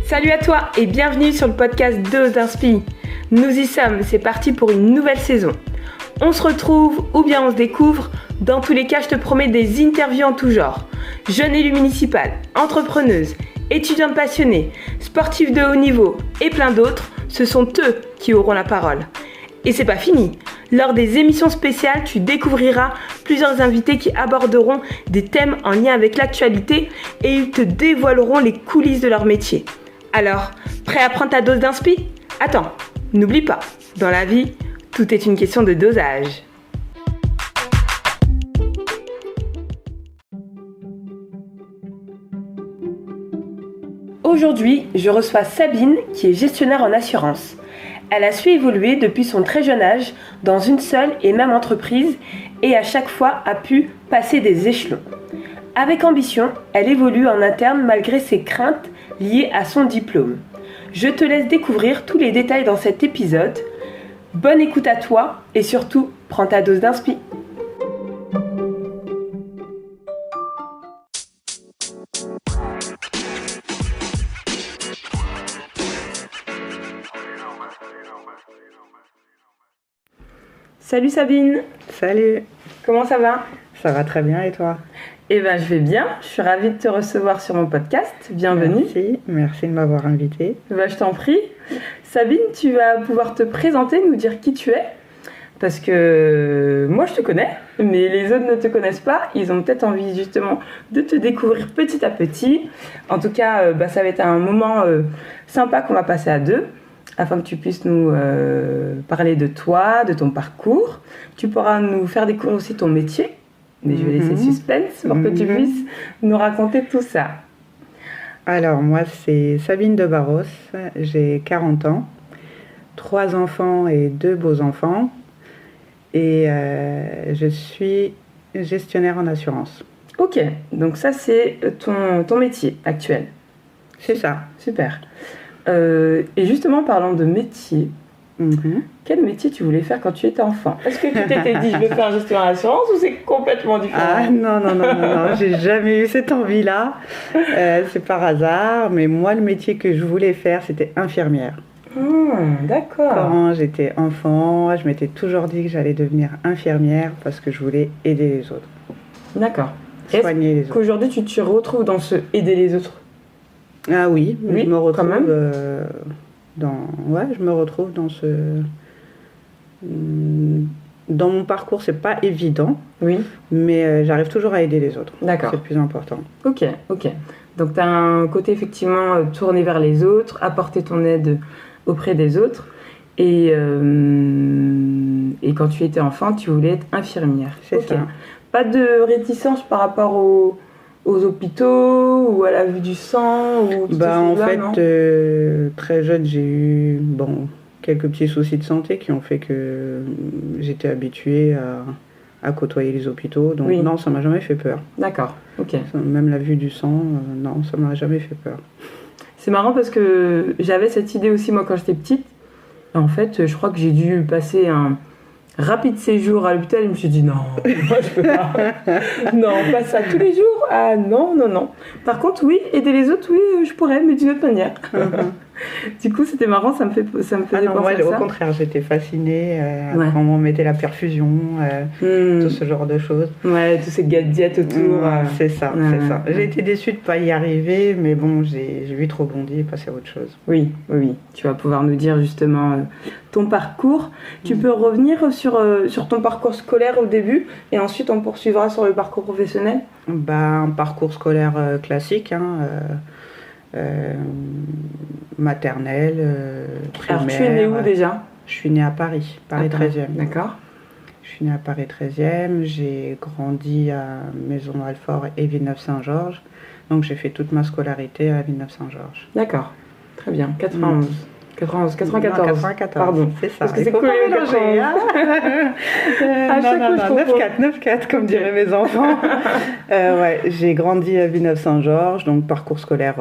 Salut à toi et bienvenue sur le podcast Dose d'Inspi. Nous y sommes, c'est parti pour une nouvelle saison. On se retrouve ou bien on se découvre. Dans tous les cas, je te promets des interviews en tout genre. Jeune élue municipale, entrepreneuse, étudiante passionnée, sportive de haut niveau et plein d'autres, ce sont eux qui auront la parole. Et c'est pas fini. Lors des émissions spéciales, tu découvriras plusieurs invités qui aborderont des thèmes en lien avec l'actualité et ils te dévoileront les coulisses de leur métier. Alors, prêt à prendre ta dose d'inspi ? Attends, n'oublie pas, dans la vie, tout est une question de dosage. Aujourd'hui, je reçois Sabine qui est gestionnaire en assurance. Elle a su évoluer depuis son très jeune âge dans une seule et même entreprise et à chaque fois a pu passer des échelons. Avec ambition, elle évolue en interne malgré ses craintes liées à son diplôme. Je te laisse découvrir tous les détails dans cet épisode. Bonne écoute à toi et surtout, prends ta dose d'inspi. Salut Sabine. Salut. Comment ça va ? Ça va très bien et toi ? Eh ben, je vais bien. Je suis ravie de te recevoir sur mon podcast. Bienvenue. Merci de m'avoir invitée. Je t'en prie. Sabine, tu vas pouvoir te présenter, nous dire qui tu es. Parce que moi, je te connais, mais les autres ne te connaissent pas. Ils ont peut-être envie justement de te découvrir petit à petit. En tout cas, ça va être un moment sympa qu'on va passer à deux, afin que tu puisses nous parler de toi, de ton parcours. Tu pourras nous faire découvrir aussi ton métier. Mais je vais laisser le suspense pour que tu puisses nous raconter tout ça. Alors, moi, c'est Sabine de Barros. J'ai 40 ans, 3 enfants et 2 beaux-enfants. Et je suis gestionnaire en assurance. Ok, donc ça, c'est ton métier actuel. C'est ça. Super. Et justement, parlant de métier, quel métier tu voulais faire quand tu étais enfant ? Est-ce que tu t'étais dit je vais faire gestionnaire en assurance ou c'est complètement différent ? Ah non, j'ai jamais eu cette envie-là. C'est par hasard, mais moi le métier que je voulais faire c'était infirmière. D'accord. Quand j'étais enfant, je m'étais toujours dit que j'allais devenir infirmière parce que je voulais aider les autres. D'accord. Soigner les autres. Qu'aujourd'hui tu te retrouves dans ce aider les autres ? Ah oui, oui, je me retrouve quand même. Je me retrouve dans ce. Dans mon parcours, c'est pas évident. Oui. Mais j'arrive toujours à aider les autres. D'accord. C'est le plus important. Ok. Donc tu as un côté effectivement tourné vers les autres, apporter ton aide auprès des autres. Et quand tu étais enfant, tu voulais être infirmière. C'est ça. Pas de réticence par rapport aux hôpitaux ou à la vue du sang ou en fait, très jeune, j'ai eu quelques petits soucis de santé qui ont fait que j'étais habituée à côtoyer les hôpitaux. Donc non, ça m'a jamais fait peur. D'accord, ok. Même la vue du sang, non, ça m'a jamais fait peur. C'est marrant parce que j'avais cette idée aussi moi quand j'étais petite. En fait, je crois que j'ai dû passer un rapide séjour à l'hôpital, je me suis dit non, moi je peux pas. Non, pas ça tous les jours. Ah non. Par contre, oui, aider les autres, oui, je pourrais, mais d'une autre manière. Du coup, c'était marrant, ça me faisait penser à ça. Au contraire, j'étais fascinée quand on mettait la perfusion, tout ce genre de choses. Ouais, tous ces gadgets autour. C'est ça. J'ai été déçue de ne pas y arriver, mais bon, j'ai vite rebondi et passé à autre chose. Oui. Tu vas pouvoir nous dire justement ton parcours. Tu peux revenir sur ton parcours scolaire au début et ensuite on poursuivra sur le parcours professionnel ? Un parcours scolaire classique, maternelle, primaire. Alors tu es née où déjà ? Je suis née à Paris 13e. D'accord. Je suis née à Paris 13e, j'ai grandi à Maison-Alfort et Villeneuve-Saint-Georges. Donc j'ai fait toute ma scolarité à Villeneuve-Saint-Georges. D'accord, très bien, 94. Non, 94, pardon. C'est ça. Parce que c'est collé au 9-4, comme diraient mes enfants. J'ai grandi à Villeneuve-Saint-Georges, donc parcours scolaire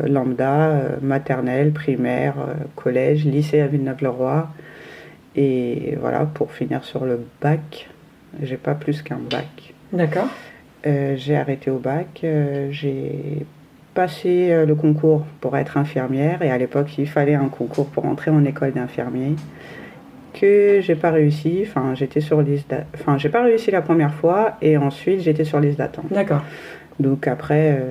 lambda, maternelle, primaire, collège, lycée à Villeneuve-le-Roi. Et voilà, pour finir sur le bac, j'ai pas plus qu'un bac. D'accord. J'ai arrêté au bac, j'ai passé le concours pour être infirmière. Et à l'époque, il fallait un concours pour entrer en école d'infirmier. Que j'ai pas réussi. Enfin, j'étais sur liste enfin, j'ai pas réussi la première fois. Et ensuite, j'étais sur liste d'attente. D'accord. Donc après,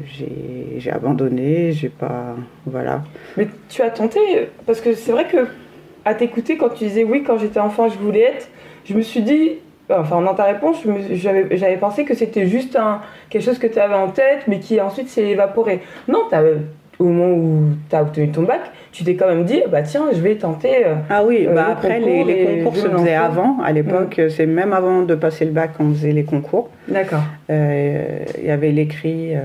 j'ai abandonné. J'ai pas... Voilà. Mais tu as tenté, parce que c'est vrai que à t'écouter, quand tu disais oui, quand j'étais enfant, je voulais être, je me suis dit, enfin dans ta réponse, j'avais pensé que c'était juste quelque chose que tu avais en tête, mais qui ensuite s'est évaporé. Non, au moment où tu as obtenu ton bac, tu t'es quand même dit, bah tiens, je vais tenter. Ah oui, après les concours se faisaient avant, à l'époque, c'est même avant de passer le bac qu'on faisait les concours. D'accord. Il y avait l'écrit,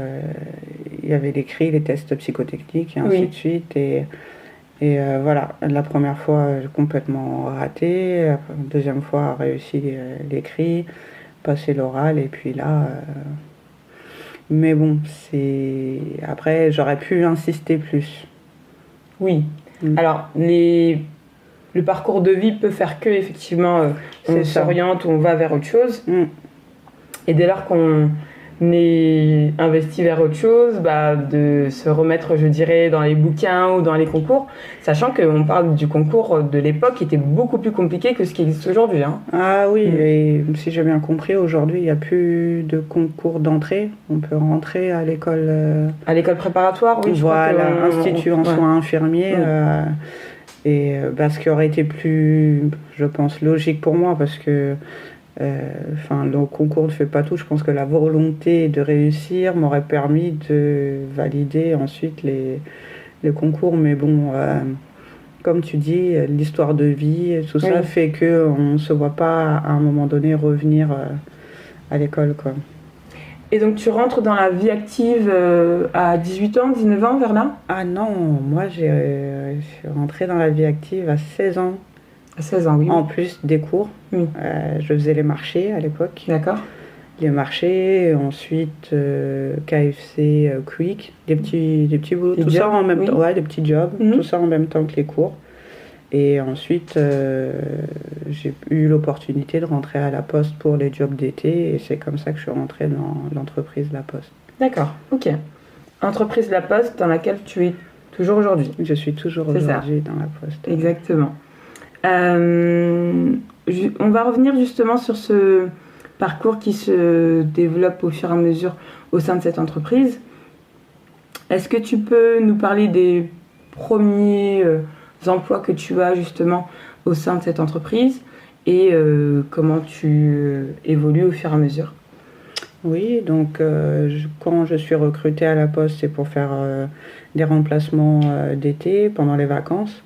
les tests psychotechniques et ainsi de suite. Et voilà, la première fois, j'ai complètement raté. La deuxième fois, réussi l'écrit, passé l'oral. Et puis là... Mais bon, après, j'aurais pu insister plus. Oui. Alors, le parcours de vie peut faire que, effectivement, on s'oriente ou on va vers autre chose. Et dès lors qu'on est investi vers autre chose, de se remettre, je dirais, dans les bouquins ou dans les concours, sachant qu'on parle du concours de l'époque qui était beaucoup plus compliqué que ce qui existe aujourd'hui. Hein. Ah oui, et si j'ai bien compris, aujourd'hui, il n'y a plus de concours d'entrée. On peut rentrer à l'école... À l'école préparatoire, oui. Voilà, institut en soins infirmiers. Et ce qui aurait été plus, je pense, logique pour moi, parce que... le concours ne fait pas tout. Je pense que la volonté de réussir m'aurait permis de valider ensuite les concours. Mais bon, comme tu dis, l'histoire de vie, tout ça fait qu'on ne se voit pas à un moment donné revenir à l'école, quoi. Et donc tu rentres dans la vie active à 18 ans, 19 ans, vers là ? Ah non, moi je suis rentrée dans la vie active à 16 ans. À 16 ans, oui. En plus des cours. Oui. Je faisais les marchés à l'époque. D'accord. Les marchés, ensuite KFC, Quick, des petits boulots, tout ça en même temps. Ouais, des petits jobs, tout ça en même temps que les cours. Et ensuite, j'ai eu l'opportunité de rentrer à la Poste pour les jobs d'été. Et c'est comme ça que je suis rentrée dans l'entreprise La Poste. D'accord, ok. Entreprise La Poste dans laquelle tu es toujours aujourd'hui. Je suis toujours aujourd'hui dans La Poste. Exactement. On va revenir justement sur ce parcours qui se développe au fur et à mesure au sein de cette entreprise. Est-ce que tu peux nous parler des premiers emplois que tu as justement au sein de cette entreprise et comment tu évolues au fur et à mesure ? Oui, donc quand je suis recrutée à la Poste, c'est pour faire des remplacements d'été pendant les vacances.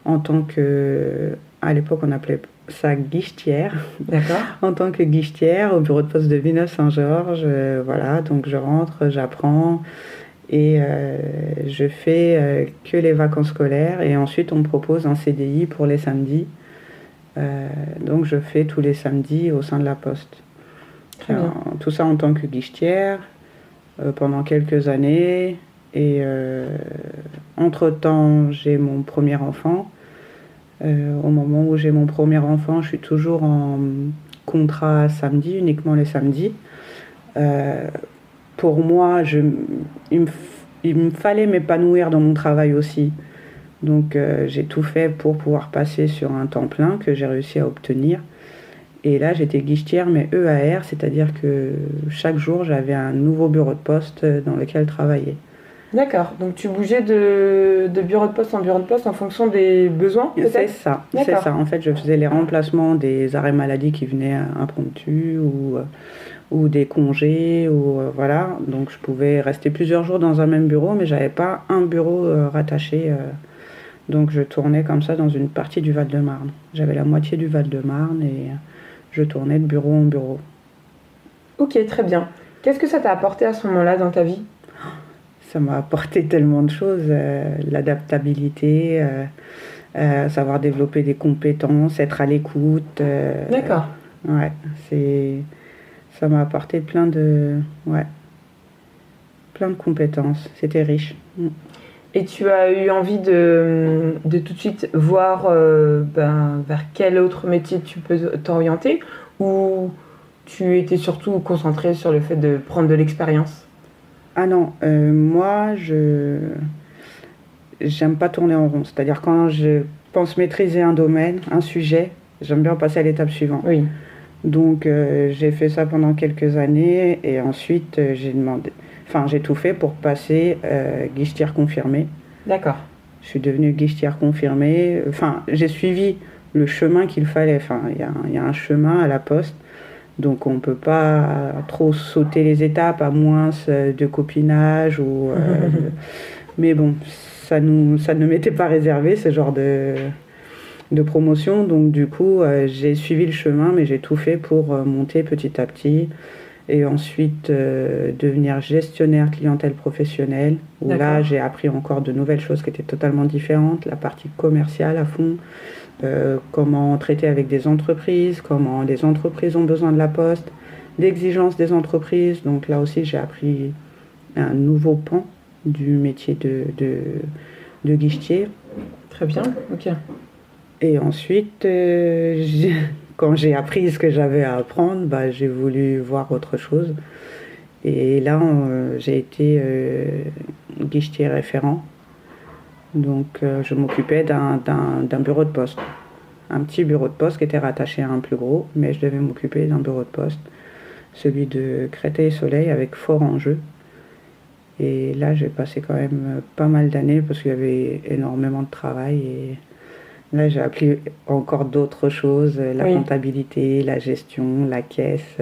En tant que, à l'époque on appelait ça guichetière. D'accord. En tant que guichetière au bureau de poste de Villeneuve-Saint-Georges, voilà, donc je rentre, j'apprends et je fais que les vacances scolaires et ensuite on me propose un CDI pour les samedis. Donc je fais tous les samedis au sein de la Poste. Tout ça en tant que guichetière pendant quelques années. Et entre-temps, j'ai mon premier enfant. Au moment où j'ai mon premier enfant, je suis toujours en contrat samedi, uniquement les samedis. Pour moi, il me fallait m'épanouir dans mon travail aussi. Donc j'ai tout fait pour pouvoir passer sur un temps plein que j'ai réussi à obtenir. Et là, j'étais guichetière, mais EAR, c'est-à-dire que chaque jour, j'avais un nouveau bureau de poste dans lequel travailler. D'accord, donc tu bougeais de bureau de poste en bureau de poste en fonction des besoins, peut-être ? C'est ça. En fait, je faisais les remplacements des arrêts maladie qui venaient impromptus ou des congés, voilà. Donc je pouvais rester plusieurs jours dans un même bureau, mais j'avais pas un bureau rattaché. Donc je tournais comme ça dans une partie du Val-de-Marne. J'avais la moitié du Val-de-Marne et je tournais de bureau en bureau. Ok, très bien. Qu'est-ce que ça t'a apporté à ce moment-là dans ta vie ? Ça m'a apporté tellement de choses, l'adaptabilité, savoir développer des compétences, être à l'écoute. D'accord. Ouais, ça m'a apporté plein de compétences. C'était riche. Et tu as eu envie de tout de suite voir vers quel autre métier tu peux t'orienter, ou tu étais surtout concentrée sur le fait de prendre de l'expérience ? Ah non, moi, j'aime pas tourner en rond. C'est-à-dire quand je pense maîtriser un domaine, un sujet, j'aime bien passer à l'étape suivante. Oui, Donc j'ai fait ça pendant quelques années et ensuite j'ai tout fait pour passer guichetière confirmée. d'accord. Je suis devenue guichetière confirmée. Enfin, j'ai suivi le chemin qu'il fallait. Enfin, il y a un chemin à la poste. Donc on ne peut pas trop sauter les étapes à moins de copinage mais bon, ça ne m'était pas réservé ce genre de promotion. Donc du coup, j'ai suivi le chemin, mais j'ai tout fait pour monter petit à petit. Et ensuite devenir gestionnaire clientèle professionnelle, où là D'accord. j'ai appris encore de nouvelles choses qui étaient totalement différentes, la partie commerciale à fond, comment traiter avec des entreprises, comment les entreprises ont besoin de la poste, l'exigence des entreprises. Donc là aussi j'ai appris un nouveau pan du métier de guichetier. Très bien, ok. Et ensuite, quand j'ai appris ce que j'avais à apprendre, bah, j'ai voulu voir autre chose. Et là, j'ai été guichetier référent. Donc, je m'occupais d'un bureau de poste. Un petit bureau de poste qui était rattaché à un plus gros, mais je devais m'occuper d'un bureau de poste, celui de Créteil-Soleil avec Fort-Enjeu. Et là, j'ai passé quand même pas mal d'années parce qu'il y avait énormément de travail. Et là, j'ai appris encore d'autres choses, la Oui. comptabilité, la gestion, la caisse,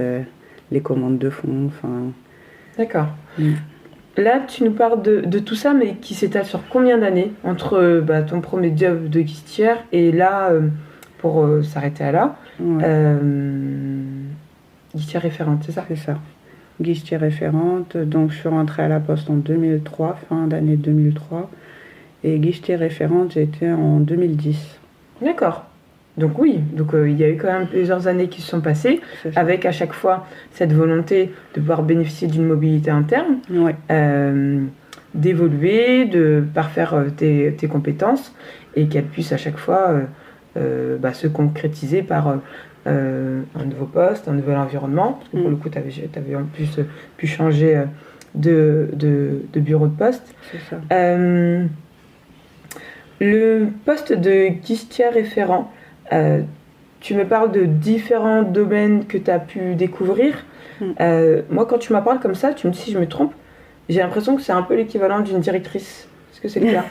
les commandes de fonds, enfin... D'accord. Mm. Là, tu nous parles de tout ça, mais qui s'étale sur combien d'années entre ton premier job de guichetière et là, pour s'arrêter à là, Ouais, guichetière référente, c'est ça? c'est ça. Guichetier référente, donc je suis rentrée à la poste en 2003, fin d'année 2003. Et guichetier référente, j'ai été en 2010. D'accord. Donc oui, donc il y a eu quand même plusieurs années qui se sont passées, C'est ça. avec à chaque fois cette volonté de pouvoir bénéficier d'une mobilité interne, Ouais, d'évoluer, de parfaire tes compétences, et qu'elles puissent à chaque fois se concrétiser par un nouveau poste, un nouvel environnement. Parce que pour le coup, tu avais en plus pu changer de bureau de poste. c'est ça. Le poste de guichetière référent, tu me parles de différents domaines que tu as pu découvrir. Moi, quand tu m'en parles comme ça, tu me dis si je me trompe, j'ai l'impression que c'est un peu l'équivalent d'une directrice. Est-ce que c'est le cas?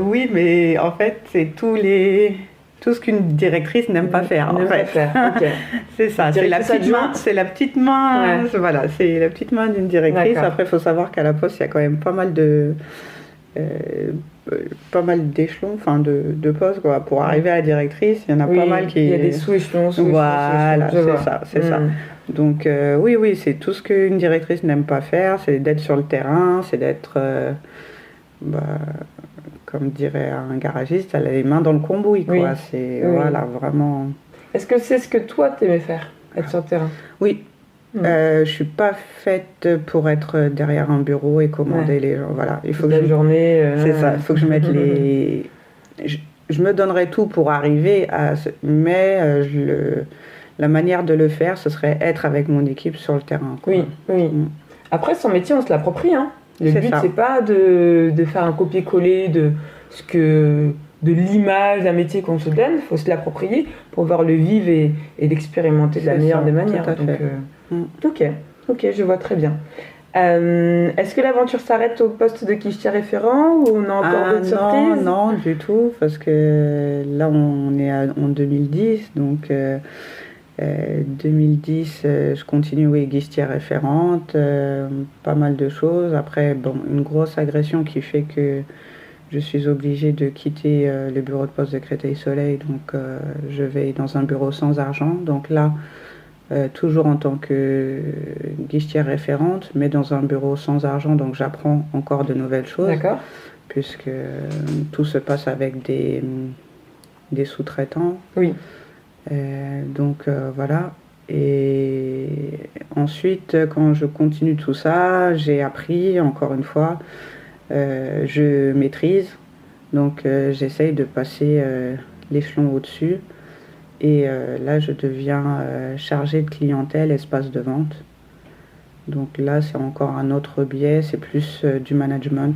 Oui, mais en fait, c'est tout ce qu'une directrice n'aime pas faire. En N'aime pas fait. faire, ok. C'est ça, c'est la Directrice petite main, adjointe. c'est la petite main, Ouais. voilà, c'est la petite main d'une directrice. D'accord. Après, il faut savoir qu'à la poste, il y a quand même euh, pas mal d'échelons, enfin de postes, quoi. Pour arriver à la directrice, il y en a Oui, pas mal qui... il y a des sous-échelons, Voilà, je vois. c'est ça. Donc oui, c'est tout ce qu'une directrice n'aime pas faire, c'est d'être sur le terrain, c'est d'être, comme dirait un garagiste, elle a les mains dans le cambouis, quoi. Oui. C'est, Oui. voilà, vraiment... Est-ce que c'est ce que toi t'aimais faire, être sur le terrain? Oui, je suis pas faite pour être derrière un bureau et commander les gens, voilà. Il faut que La je... journée. C'est ça, il faut que je mette les... Je me donnerais tout pour arriver à... Mais la manière de le faire, ce serait être avec mon équipe sur le terrain, quoi. Oui. Après, son métier, on se l'approprie, hein. Le C'est but, ça. c'est pas de faire un copier-coller de l'image d'un métier qu'on se donne. Il faut se l'approprier pour pouvoir le vivre et l'expérimenter de la C'est meilleure ça, des manières. tout à fait. Ok, je vois très bien. Est-ce que l'aventure s'arrête au poste de guichetier référent ou on a encore d'autres surprises? Non, du tout, parce que là, on est en 2010, donc 2010, je continue, oui, guichetière référente, pas mal de choses. Après, bon, une grosse agression qui fait que je suis obligée de quitter le bureau de poste de Créteil-Soleil, donc je vais dans un bureau sans argent. Donc là, toujours en tant que guichetière référente, mais dans un bureau sans argent, donc j'apprends encore de nouvelles choses, D'accord. puisque tout se passe avec des sous-traitants. Oui. Donc voilà. Et ensuite, quand je continue tout ça, j'ai appris, encore une fois, je maîtrise. Donc j'essaye de passer l'échelon au-dessus. Et là, je deviens chargée de clientèle, espace de vente. Donc là, c'est encore un autre biais, c'est plus du management.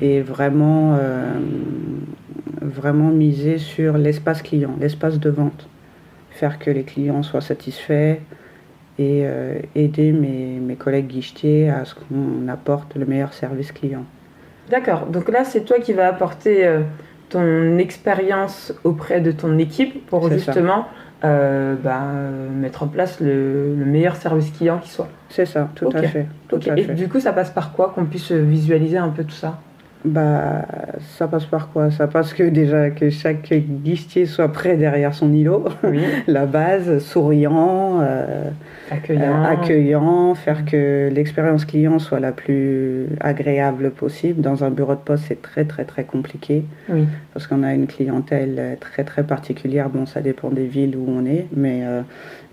Et vraiment miser sur l'espace client, l'espace de vente. Faire que les clients soient satisfaits et aider mes collègues guichetiers à ce qu'on apporte le meilleur service client. D'accord, donc là c'est toi qui vas apporter ton expérience auprès de ton équipe pour justement mettre en place le meilleur service client qui soit. C'est ça, tout à fait. Et du coup ça passe par quoi qu'on puisse visualiser un peu tout ça? Ça passe par quoi? Ça passe déjà que chaque guichetier soit prêt derrière son îlot, oui. La base, souriant, accueillant, faire que l'expérience client soit la plus agréable possible. Dans un bureau de poste, c'est très très très compliqué, oui. Parce qu'on a une clientèle très très particulière. Bon, ça dépend des villes où on est, mais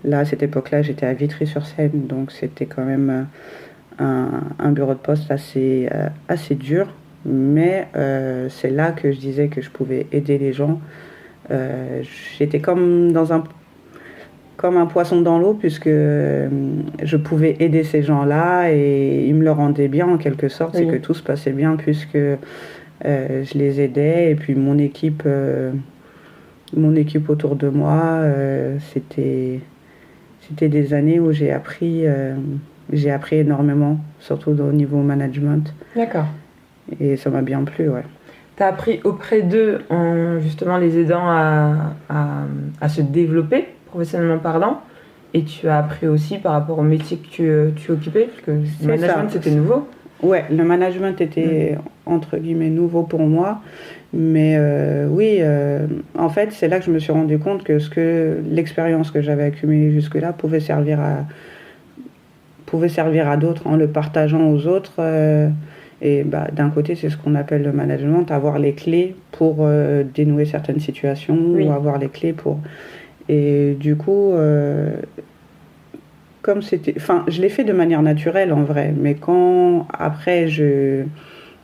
là, à cette époque-là, j'étais à Vitry-sur-Seine, donc c'était quand même un bureau de poste assez dur. Mais c'est là que je disais que je pouvais aider les gens. J'étais comme un poisson dans l'eau, puisque je pouvais aider ces gens-là et ils me le rendaient bien en quelque sorte. Oui. C'est que tout se passait bien puisque je les aidais. Et puis mon équipe autour de moi, c'était des années où j'ai appris énormément, surtout au niveau management. D'accord. Et ça m'a bien plu, ouais. Tu as appris auprès d'eux en justement les aidant à se développer, professionnellement parlant, et tu as appris aussi par rapport au métier que tu occupais, parce que le management c'était nouveau. Ouais, le management était entre guillemets nouveau pour moi, mais oui, en fait c'est là que je me suis rendu compte que l'expérience que j'avais accumulée jusque-là pouvait servir à d'autres en le partageant aux autres. Et d'un côté, c'est ce qu'on appelle le management, avoir les clés pour dénouer certaines situations, oui. Ou avoir les clés pour... Et du coup, comme c'était... Enfin, je l'ai fait de manière naturelle en vrai, mais quand après,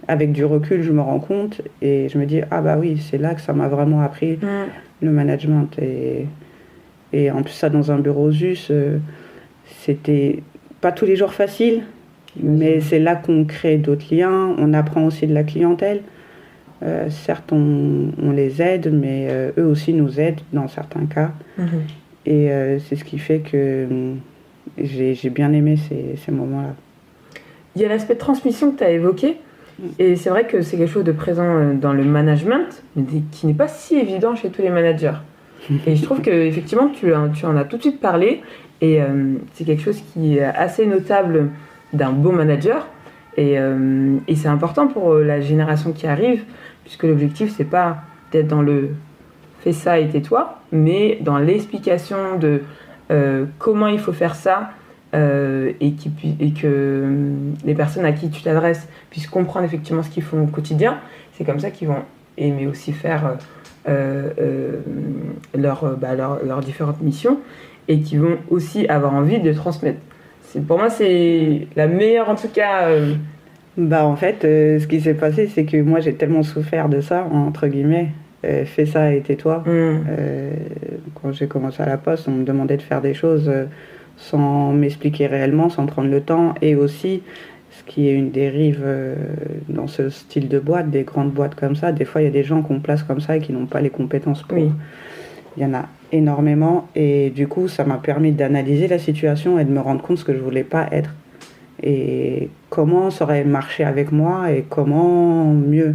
avec du recul, je me rends compte et je me dis, ah bah oui, c'est là que ça m'a vraiment appris le management. Et en plus, ça, dans un bureau ZUS, c'était pas tous les jours facile. Mais c'est là qu'on crée d'autres liens, on apprend aussi de la clientèle. Certes, on les aide, mais eux aussi nous aident dans certains cas. Et c'est ce qui fait que j'ai bien aimé ces moments-là. Il y a l'aspect de transmission que tu as évoqué, et c'est vrai que c'est quelque chose de présent dans le management, mais qui n'est pas si évident chez tous les managers. Et je trouve qu'effectivement, tu en as tout de suite parlé, et c'est quelque chose qui est assez notable d'un beau manager et c'est important pour la génération qui arrive, puisque l'objectif c'est pas d'être dans le fais ça et tais-toi, mais dans l'explication de comment il faut faire ça et que les personnes à qui tu t'adresses puissent comprendre effectivement ce qu'ils font au quotidien. C'est comme ça qu'ils vont aimer aussi faire leurs différentes missions et qui vont aussi avoir envie de transmettre. Pour moi, c'est la meilleure, en tout cas. En fait, ce qui s'est passé, c'est que moi, j'ai tellement souffert de ça, entre guillemets. Fais ça et tais-toi. Quand j'ai commencé à la Poste, on me demandait de faire des choses sans m'expliquer réellement, sans prendre le temps. Et aussi, ce qui est une dérive dans ce style de boîte, des grandes boîtes comme ça, des fois, il y a des gens qu'on place comme ça et qui n'ont pas les compétences pour. Oui. Il y en a énormément et du coup ça m'a permis d'analyser la situation et de me rendre compte de ce que je voulais pas être et comment ça aurait marché avec moi et comment mieux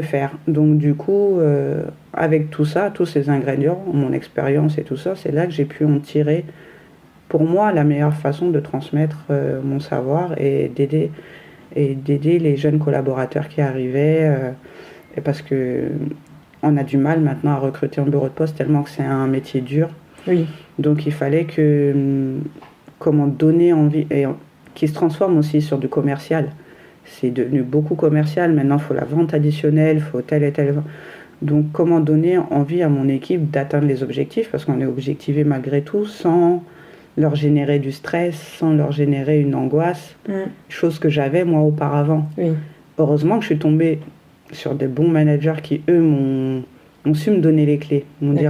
faire. Donc du coup avec tout ça, tous ces ingrédients, mon expérience et tout ça, c'est là que j'ai pu en tirer pour moi la meilleure façon de transmettre mon savoir et d'aider les jeunes collaborateurs qui arrivaient et parce que on a du mal maintenant à recruter en bureau de poste tellement que c'est un métier dur. Oui. Donc il fallait comment donner envie et qui se transforme aussi sur du commercial. C'est devenu beaucoup commercial. Maintenant, il faut la vente additionnelle, il faut telle et telle. Donc comment donner envie à mon équipe d'atteindre les objectifs parce qu'on est objectivé malgré tout sans leur générer du stress, sans leur générer une angoisse. Chose que j'avais moi auparavant. Oui. Heureusement que je suis tombée sur des bons managers qui, eux, m'ont su me donner les clés. M'ont dit,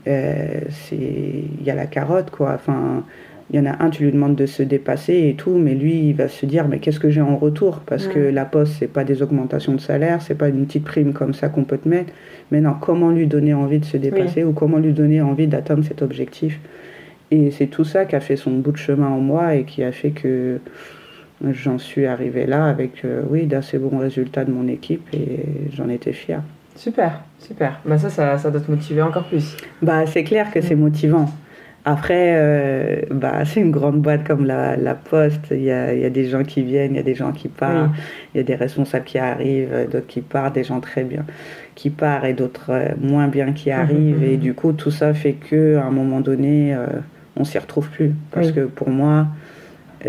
il y a la carotte, quoi. Enfin, il y en a un, tu lui demandes de se dépasser et tout, mais lui, il va se dire, mais qu'est-ce que j'ai en retour? Parce que la poste, c'est pas des augmentations de salaire, c'est pas une petite prime comme ça qu'on peut te mettre. Mais non, comment lui donner envie de se dépasser ou comment lui donner envie d'atteindre cet objectif? Et c'est tout ça qui a fait son bout de chemin en moi et qui a fait que j'en suis arrivée là avec, d'assez bons résultats de mon équipe et j'en étais fière. Super. Bah ça doit te motiver encore plus. Bah, c'est clair que c'est motivant. Après, c'est une grande boîte comme la Poste. Il y a des gens qui viennent, il y a des gens qui partent, il y a des responsables qui arrivent, d'autres qui partent, des gens très bien qui partent et d'autres moins bien qui arrivent. Et du coup, tout ça fait qu'à un moment donné, on s'y retrouve plus. Parce que pour moi,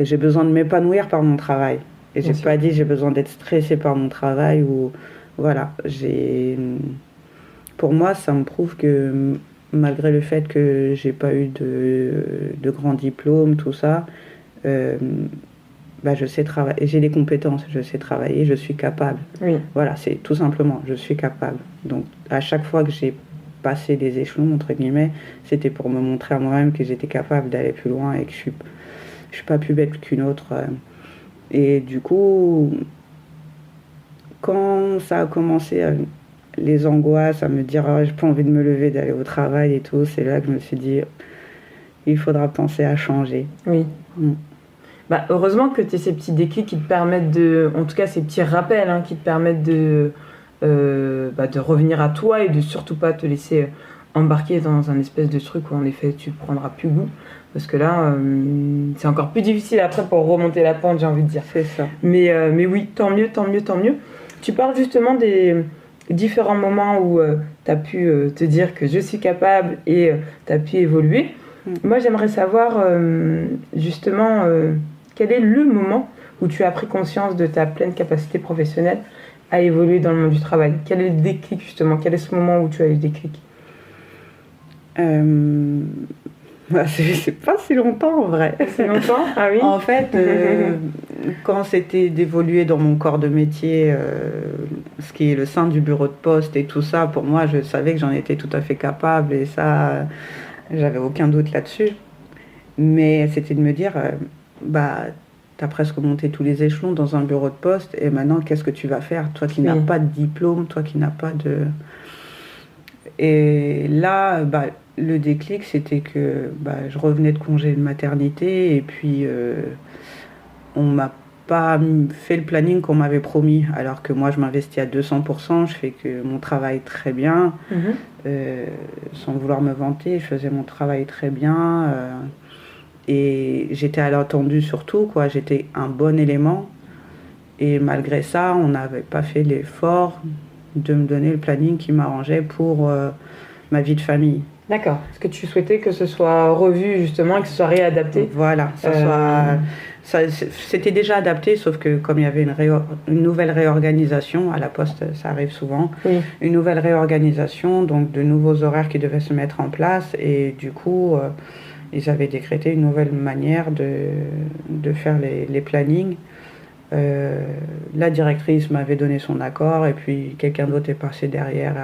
j'ai besoin de m'épanouir par mon travail. Et j'ai pas dit j'ai besoin d'être stressée par mon travail ou voilà. Pour moi, ça me prouve que malgré le fait que j'ai pas eu de grands diplômes, tout ça, je sais travailler, j'ai les compétences, je sais travailler, je suis capable. Voilà, c'est tout simplement, je suis capable. Donc à chaque fois que j'ai passé des échelons, entre guillemets, c'était pour me montrer à moi-même que j'étais capable d'aller plus loin et que je suis pas plus bête qu'une autre. Et du coup, quand ça a commencé les angoisses, à me dire j'ai pas envie de me lever, d'aller au travail et tout, c'est là que je me suis dit il faudra penser à changer. Bah, heureusement que tu aies ces petits déclics qui te permettent en tout cas ces petits rappels qui te permettent de revenir à toi et de surtout pas te laisser embarquer dans un espèce de truc où en effet tu ne prendras plus goût. Parce que là, c'est encore plus difficile après pour remonter la pente, j'ai envie de dire. C'est ça. Mais oui, tant mieux. Tu parles justement des différents moments où tu as pu te dire que je suis capable et tu as pu évoluer. Moi, j'aimerais savoir justement quel est le moment où tu as pris conscience de ta pleine capacité professionnelle à évoluer dans le monde du travail. Quel est le déclic justement? Quel est ce moment où tu as eu le déclic? C'est pas si longtemps en vrai. C'est longtemps? Ah oui. En fait, quand c'était d'évoluer dans mon corps de métier, ce qui est le sein du bureau de poste et tout ça, pour moi, je savais que j'en étais tout à fait capable et ça, j'avais aucun doute là-dessus. Mais c'était de me dire, t'as presque monté tous les échelons dans un bureau de poste et maintenant, qu'est-ce que tu vas faire? Toi qui n'as pas de diplôme, toi qui n'as pas de... Et là, le déclic, c'était que je revenais de congé de maternité et puis on m'a pas fait le planning qu'on m'avait promis, alors que moi je m'investis à 200%, je fais que mon travail très bien, sans vouloir me vanter, je faisais mon travail très bien et j'étais à l'attendu surtout, quoi. J'étais un bon élément et malgré ça, on n'avait pas fait l'effort de me donner le planning qui m'arrangeait pour ma vie de famille. D'accord. Est-ce que tu souhaitais que ce soit revu justement et que ce soit réadapté? Voilà, c'était déjà adapté, sauf que comme il y avait une nouvelle réorganisation, à la Poste ça arrive souvent, une nouvelle réorganisation, donc de nouveaux horaires qui devaient se mettre en place et du coup ils avaient décrété une nouvelle manière de faire les plannings. La directrice m'avait donné son accord et puis quelqu'un d'autre est passé derrière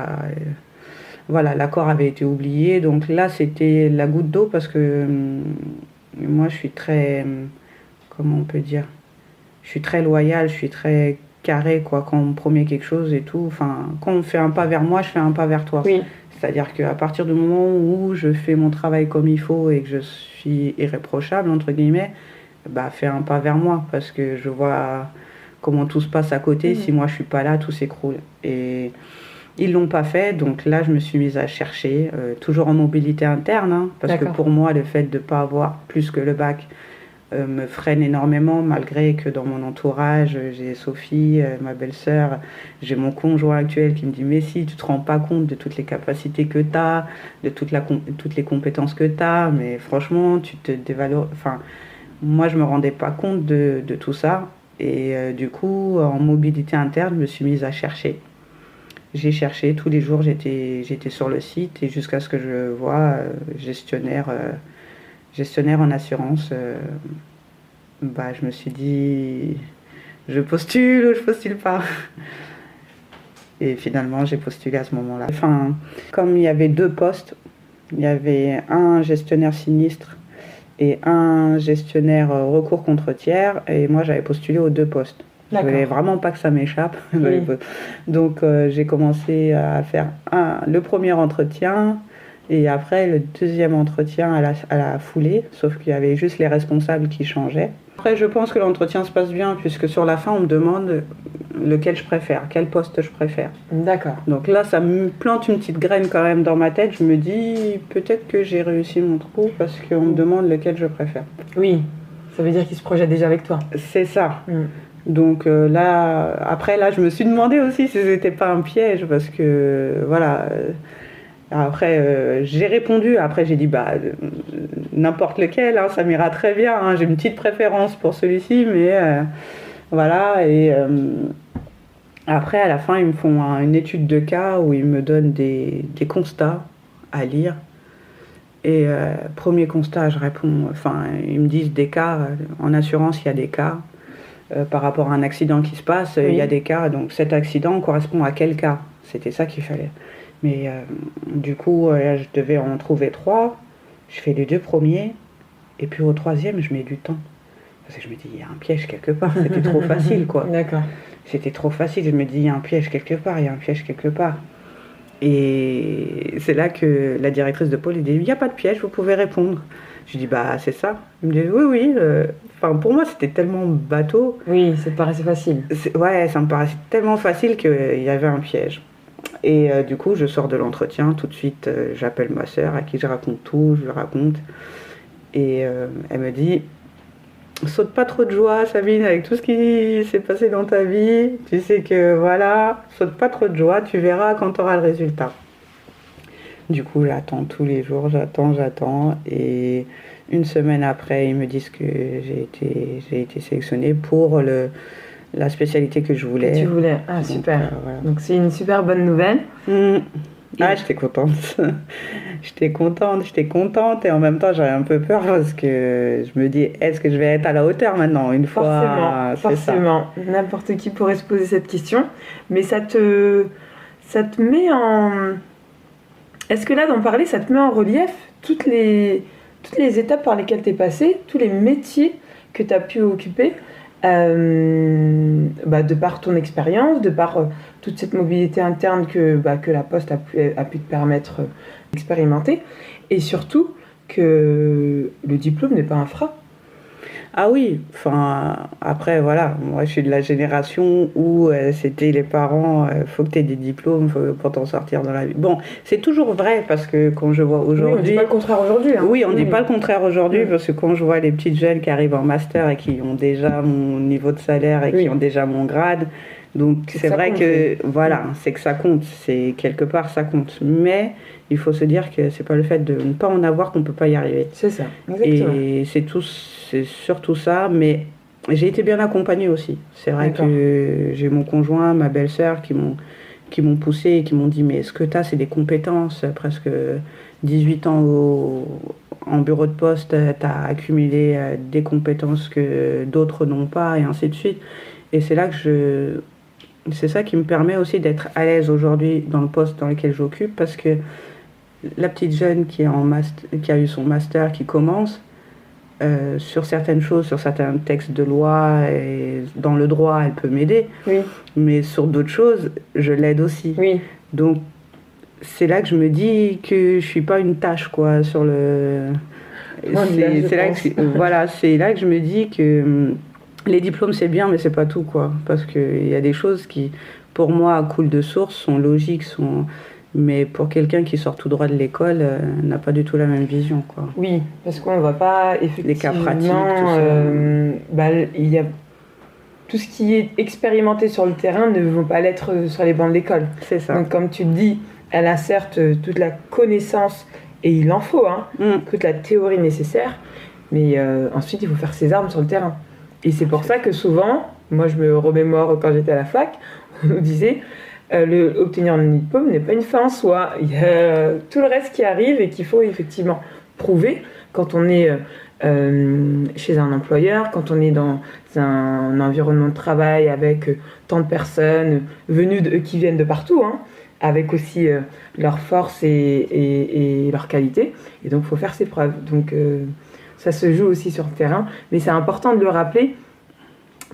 voilà, l'accord avait été oublié, donc là c'était la goutte d'eau parce que moi je suis très, comment on peut dire, je suis très loyale, je suis très carrée, quoi. Quand on me promet quelque chose et tout, enfin, quand on fait un pas vers moi, je fais un pas vers toi. C'est-à-dire qu'à partir du moment où je fais mon travail comme il faut et que je suis irréprochable, entre guillemets, fais un pas vers moi parce que je vois comment tout se passe à côté. Si moi je suis pas là, tout s'écroule. Et ils l'ont pas fait, donc là je me suis mise à chercher, toujours en mobilité interne, parce que pour moi le fait de ne pas avoir plus que le bac me freine énormément, malgré que dans mon entourage j'ai Sophie, ma belle-sœur, j'ai mon conjoint actuel qui me dit mais si tu te rends pas compte de toutes les capacités que tu as, de toutes les compétences que tu as, mais franchement tu te dévalorises. Enfin, moi je me rendais pas compte de tout ça et du coup en mobilité interne je me suis mise à chercher. J'ai cherché tous les jours, j'étais sur le site et jusqu'à ce que je vois gestionnaire en assurance, je me suis dit je postule ou je postule pas. Et finalement j'ai postulé à ce moment-là. Enfin, comme il y avait 2 postes, Il y avait un gestionnaire sinistre et un gestionnaire recours contre tiers. Et moi, j'avais postulé aux 2 postes. Je voulais vraiment pas que ça m'échappe. Oui. Donc, j'ai commencé à faire le premier entretien et après le deuxième entretien à la foulée, sauf qu'il y avait juste les responsables qui changeaient. Après, je pense que l'entretien se passe bien puisque sur la fin, on me demande lequel je préfère, quel poste je préfère. D'accord. Donc là, ça me plante une petite graine quand même dans ma tête. Je me dis, peut-être que j'ai réussi mon trou parce qu'on me demande lequel je préfère. Oui, ça veut dire qu'il se projette déjà avec toi. C'est ça. Donc là, après, je me suis demandé aussi si c'était pas un piège parce que, voilà. Après, j'ai répondu. Après, j'ai dit, n'importe lequel, hein, ça m'ira très bien. Hein. J'ai une petite préférence pour celui-ci, mais voilà. Et après, à la fin, ils me font une étude de cas où ils me donnent des constats à lire. Et premier constat, je réponds, ils me disent des cas. En assurance, il y a des cas. Par rapport à un accident qui se passe, il y a des cas. Donc cet accident correspond à quel cas? C'était ça qu'il fallait. Mais du coup, je devais en trouver 3. Je fais les 2 premiers. Et puis au 3e, je mets du temps. Parce que je me dis, il y a un piège quelque part. C'était trop facile, quoi. D'accord. C'était trop facile. Je me dis, il y a un piège quelque part, il y a un piège quelque part. Et c'est là que la directrice de pôle, elle dit, il n'y a pas de piège, vous pouvez répondre. Je dis, c'est ça. Il me dit, oui. Pour moi, c'était tellement bateau. Oui, ça te paraissait facile. Ouais, ça me paraissait tellement facile qu'il y avait un piège. Et du coup, je sors de l'entretien. Tout de suite, j'appelle ma sœur à qui je raconte tout. Je lui raconte. Et elle me dit, saute pas trop de joie, Sabine, avec tout ce qui s'est passé dans ta vie. Tu sais que voilà, saute pas trop de joie. Tu verras quand tu auras le résultat. Du coup, j'attends tous les jours, j'attends. Et une semaine après, ils me disent que j'ai été sélectionnée pour la spécialité que je voulais. Tu voulais, super. Voilà. Donc c'est une super bonne nouvelle. J'étais contente. J'étais contente et en même temps j'avais un peu peur parce que je me dis, est-ce que je vais être à la hauteur maintenant une fois? Forcément. N'importe qui pourrait se poser cette question, mais ça te met en... Est-ce que là, d'en parler, ça te met en relief toutes les étapes par lesquelles tu es passé, tous les métiers que tu as pu occuper, de par ton expérience, de par toute cette mobilité interne que la Poste a pu te permettre d'expérimenter, et surtout que le diplôme n'est pas un frein. Ah oui, après voilà, moi je suis de la génération où c'était les parents, faut que tu aies des diplômes pour t'en sortir dans la vie. Bon, c'est toujours vrai parce que quand je vois aujourd'hui... Oui, on dit pas le contraire aujourd'hui. Hein. Oui, on dit pas le contraire aujourd'hui parce que quand je vois les petites jeunes qui arrivent en master et qui ont déjà mon niveau de salaire et qui ont déjà mon grade, donc c'est vrai compte, que voilà, c'est que ça compte, c'est quelque part ça compte. Mais il faut se dire que c'est pas le fait de ne pas en avoir qu'on peut pas y arriver. C'est ça, exactement. Et c'est surtout ça, mais j'ai été bien accompagnée aussi. C'est vrai que j'ai mon conjoint, ma belle-sœur qui m'ont poussée et qui m'ont dit, mais ce que tu as, c'est des compétences, presque 18 ans en bureau de poste, tu as accumulé des compétences que d'autres n'ont pas, et ainsi de suite. Et c'est là que c'est ça qui me permet aussi d'être à l'aise aujourd'hui dans le poste dans lequel j'occupe, parce que la petite jeune qui a eu son master, qui commence, sur certaines choses, sur certains textes de loi et dans le droit, elle peut m'aider. Oui. Mais sur d'autres choses, je l'aide aussi. Oui. Donc, c'est là que je me dis que je suis pas une tâche, quoi, sur le... C'est là que je me dis que les diplômes, c'est bien, mais c'est pas tout, quoi. Parce qu'il y a des choses qui, pour moi, coulent de source, sont logiques, mais pour quelqu'un qui sort tout droit de l'école, n'a pas du tout la même vision, quoi. Oui, parce qu'on ne va pas effectivement... Les cas pratiques, tout ça. Il y a tout ce qui est expérimenté sur le terrain ne vont pas l'être sur les bancs de l'école. C'est ça. Donc comme tu le dis, elle a certes toute la connaissance, et il en faut, toute la théorie nécessaire, mais ensuite il faut faire ses armes sur le terrain. Et c'est pour ça que souvent, moi je me remémore quand j'étais à la fac, on nous disait... obtenir un diplôme n'est pas une fin en soi. Il y a tout le reste qui arrive et qu'il faut effectivement prouver quand on est chez un employeur, quand on est dans un environnement de travail avec tant de personnes qui viennent de partout, avec aussi leurs forces et leurs qualités. Et donc, il faut faire ses preuves. Donc, ça se joue aussi sur le terrain. Mais c'est important de le rappeler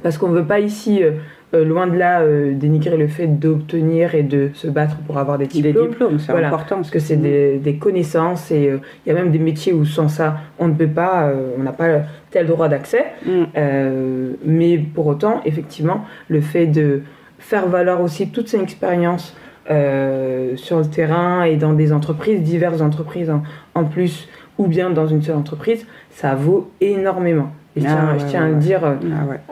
parce qu'on ne veut pas ici, loin de là, dénigrer le fait d'obtenir et de se battre pour avoir des diplômes. Des diplômes, c'est important. Parce que c'est des connaissances et il y a même des métiers où sans ça, on ne peut pas, on n'a pas tel droit d'accès. Mais pour autant, effectivement, le fait de faire valoir aussi toute son expérience sur le terrain et dans des entreprises, diverses entreprises en plus, ou bien dans une seule entreprise, ça vaut énormément. Et je tiens à le dire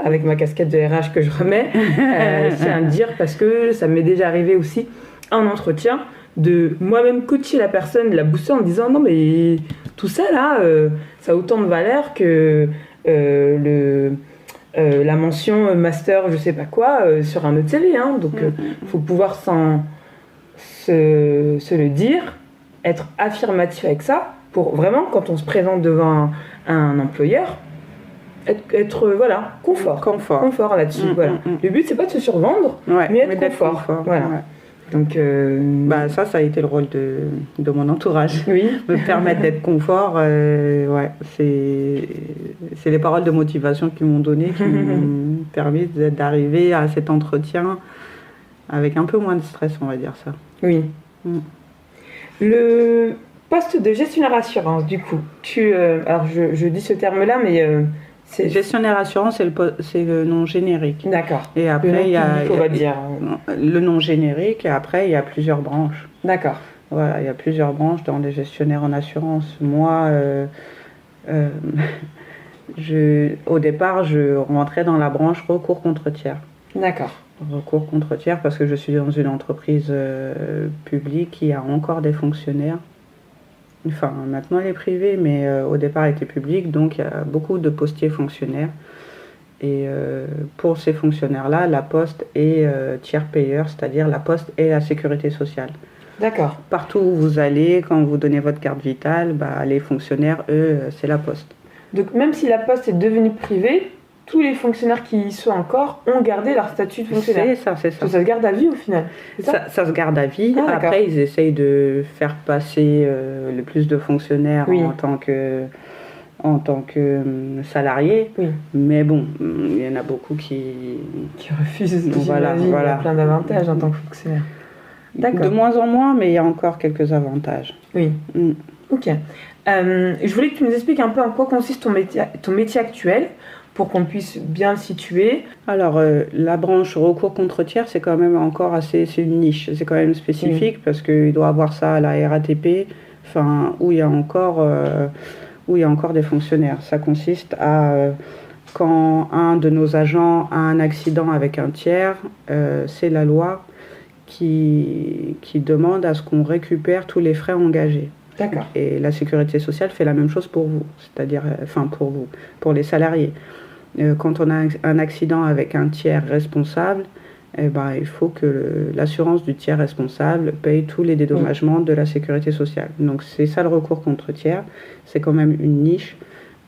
avec ma casquette de RH que je remets, je tiens à le dire parce que ça m'est déjà arrivé aussi en entretien de moi-même coacher la personne, la booster en disant non mais tout ça là, ça a autant de valeur que la mention master je sais pas quoi sur un autre CV. Donc faut pouvoir se le dire, être affirmatif avec ça pour vraiment quand on se présente devant un employeur, être confort là-dessus. Le but c'est pas de se survendre, mais être confort. Donc ça a été le rôle de mon entourage. Oui. Me permettre d'être confort. C'est les paroles de motivation qu'ils m'ont donné qui m'ont permis d'arriver à cet entretien avec un peu moins de stress, on va dire ça. Oui. Le poste de gestionnaire assurance, du coup, alors je dis ce terme-là, mais gestionnaire assurance, c'est le nom générique. D'accord. Et après, il y a le nom générique, et après, il y a plusieurs branches. D'accord. Voilà, il y a plusieurs branches dans les gestionnaires en assurance. Moi, au départ, je rentrais dans la branche recours contre tiers. D'accord. Recours contre tiers parce que je suis dans une entreprise publique qui a encore des fonctionnaires. Enfin, maintenant elle est privée, mais au départ elle était publique, donc il y a beaucoup de postiers fonctionnaires. Et pour ces fonctionnaires-là, la Poste est tiers payeur, c'est-à-dire la Poste et la Sécurité sociale. D'accord. Partout où vous allez, quand vous donnez votre carte vitale, les fonctionnaires, eux, c'est la Poste. Donc même si la Poste est devenue privée, tous les fonctionnaires qui y sont encore ont gardé leur statut de fonctionnaire. C'est ça. Ça se garde à vie au final. Ça se garde à vie. Après, ils essayent de faire passer le plus de fonctionnaires en tant que salariés. Oui. Mais bon, il y en a beaucoup qui refusent. Donc, voilà. Il y a plein d'avantages en tant que fonctionnaire. D'accord. De moins en moins, mais il y a encore quelques avantages. Oui. Ok. Je voulais que tu nous expliques un peu en quoi consiste ton métier actuel, pour qu'on puisse bien le situer. Alors, la branche recours contre tiers, c'est quand même encore c'est une niche, c'est quand même spécifique parce qu'il doit avoir ça à la RATP, où il y a encore des fonctionnaires. Ça consiste à quand un de nos agents a un accident avec un tiers, c'est la loi qui demande à ce qu'on récupère tous les frais engagés. D'accord. Et la sécurité sociale fait la même chose pour vous, c'est-à-dire, pour les salariés. Quand on a un accident avec un tiers responsable, il faut que l'assurance du tiers responsable paye tous les dédommagements de la sécurité sociale. Donc c'est ça le recours contre tiers, c'est quand même une niche.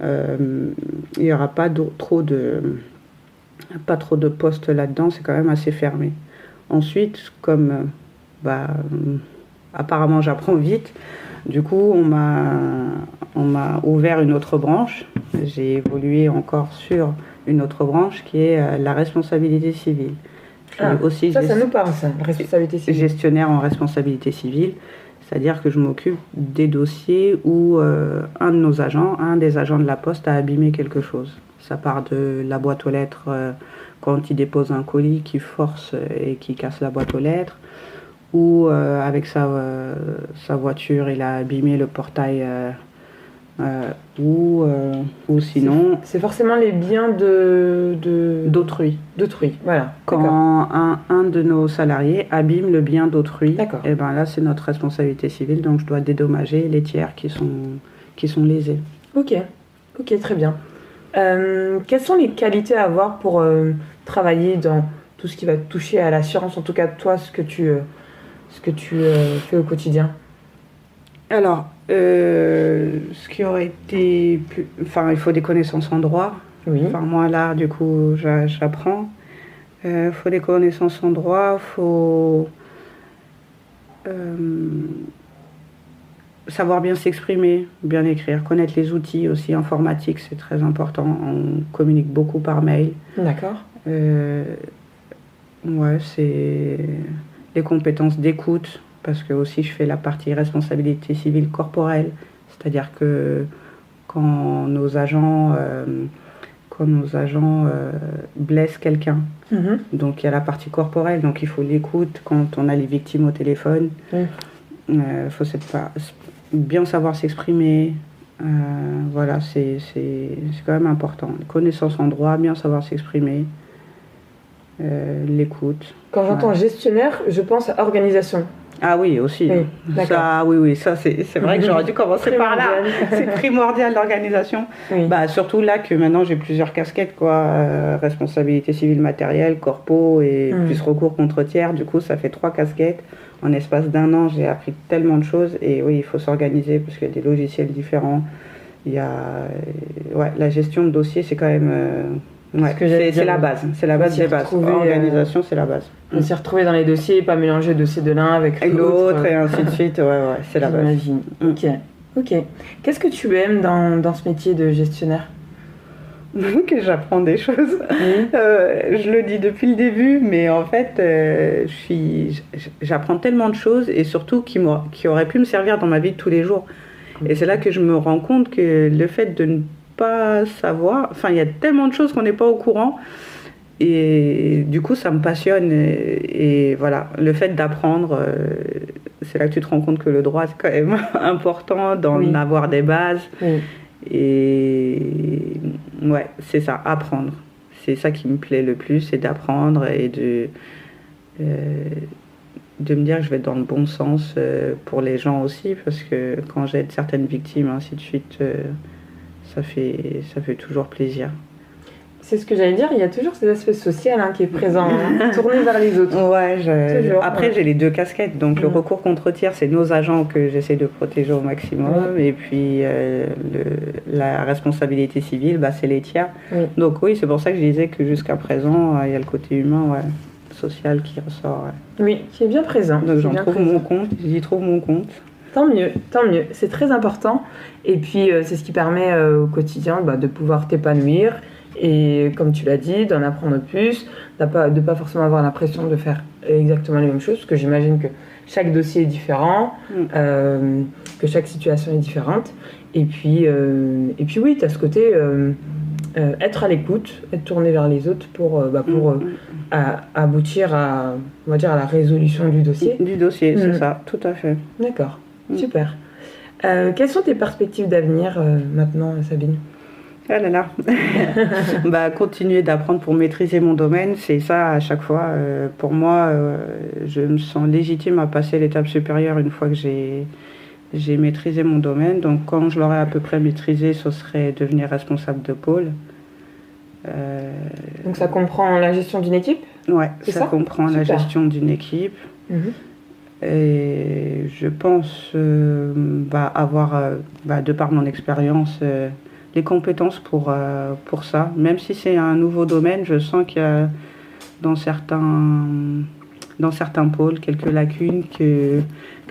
Il n'y aura pas trop de postes là-dedans, c'est quand même assez fermé. Ensuite, comme apparemment j'apprends vite, du coup on m'a ouvert une autre branche. J'ai évolué encore sur une autre branche qui est la responsabilité civile. Ça nous parle, ça, la responsabilité civile. Gestionnaire en responsabilité civile, c'est-à-dire que je m'occupe des dossiers où un des agents de la Poste a abîmé quelque chose. Ça part de la boîte aux lettres quand il dépose un colis qui force et qui casse la boîte aux lettres, ou avec sa voiture il a abîmé le portail. Ou sinon... C'est forcément les biens d'autrui. Voilà. Quand un de nos salariés abîme le bien d'autrui, et là c'est notre responsabilité civile, donc je dois dédommager les tiers qui sont lésés. Ok, très bien. Quelles sont les qualités à avoir pour travailler dans tout ce qui va toucher à l'assurance, en tout cas toi, ce que tu fais au quotidien? Alors, ce qui aurait été il faut des connaissances en droit. Oui. Moi là, du coup, j'apprends. Faut des connaissances en droit, faut Savoir bien s'exprimer, bien écrire, connaître les outils aussi informatiques, c'est très important. On communique beaucoup par mail. D'accord. Ouais, c'est les compétences d'écoute, parce que aussi je fais la partie responsabilité civile corporelle, c'est-à-dire que quand nos agents, blessent quelqu'un, donc il y a la partie corporelle, donc il faut l'écoute quand on a les victimes au téléphone. Faut bien savoir s'exprimer. Voilà, c'est quand même important. Connaissance en droit, bien savoir s'exprimer. L'écoute. Quand j'entends gestionnaire, je pense à organisation. Ah oui, aussi. Oui, ça, oui, ça c'est vrai que j'aurais dû commencer par là. C'est primordial l'organisation. Oui. Bah, surtout là que maintenant j'ai plusieurs casquettes, quoi. Responsabilité civile matérielle, corpo et plus recours contre tiers. Du coup, ça fait 3 casquettes. En espace d'1 an, j'ai appris tellement de choses. Et oui, il faut s'organiser parce qu'il y a des logiciels différents. Il y a la gestion de dossier, c'est quand même... c'est la base. C'est la base des bases. L'organisation, c'est la base. On s'y retrouver dans les dossiers, pas mélanger le dossier de l'un avec l'autre et ainsi de suite. Ouais, c'est la base. J'imagine. Ok. Qu'est-ce que tu aimes dans ce métier de gestionnaire ? Que j'apprends des choses. Je le dis depuis le début, mais en fait, j'apprends tellement de choses et surtout qui auraient pu me servir dans ma vie de tous les jours. Et c'est là que je me rends compte que le fait de ne pas savoir, enfin, il y a tellement de choses qu'on n'est pas au courant. Et du coup, ça me passionne. Et voilà, le fait d'apprendre, c'est là que tu te rends compte que le droit, c'est quand même important d'en avoir des bases. Et ouais, c'est ça, apprendre. C'est ça qui me plaît le plus, c'est d'apprendre et de me dire que je vais être dans le bon sens pour les gens aussi, parce que quand j'aide certaines victimes, ainsi de suite, ça fait toujours plaisir. C'est ce que j'allais dire, il y a toujours cet aspect social qui est présent, tourné vers les autres. Après, j'ai les 2 casquettes. Donc, le recours contre tiers, c'est nos agents que j'essaie de protéger au maximum. Et puis, la responsabilité civile, c'est les tiers. Donc, oui, c'est pour ça que je disais que jusqu'à présent, il y a le côté humain, social qui ressort. Oui, qui est bien présent. Donc, j'y trouve mon compte. Tant mieux. C'est très important. Et puis, c'est ce qui permet au quotidien de pouvoir t'épanouir. Et comme tu l'as dit, d'en apprendre plus, de pas forcément avoir l'impression de faire exactement les mêmes choses, parce que j'imagine que chaque dossier est différent, que chaque situation est différente. Et puis oui, tu as ce côté être à l'écoute, être tourné vers les autres pour aboutir à, on va dire, à la résolution du dossier. C'est ça, tout à fait. D'accord, super. Quelles sont tes perspectives d'avenir maintenant, Sabine ? Ah là là. Continuer d'apprendre pour maîtriser mon domaine, c'est ça à chaque fois. Pour moi, je me sens légitime à passer l'étape supérieure une fois que j'ai maîtrisé mon domaine. Donc quand je l'aurai à peu près maîtrisé, ce serait devenir responsable de pôle. Donc ça comprend la gestion d'une équipe ? Ouais, ça comprend la gestion d'une équipe. Et je pense avoir, de par mon expérience, les compétences pour ça. Même si c'est un nouveau domaine, je sens qu'il y a dans certains pôles quelques lacunes que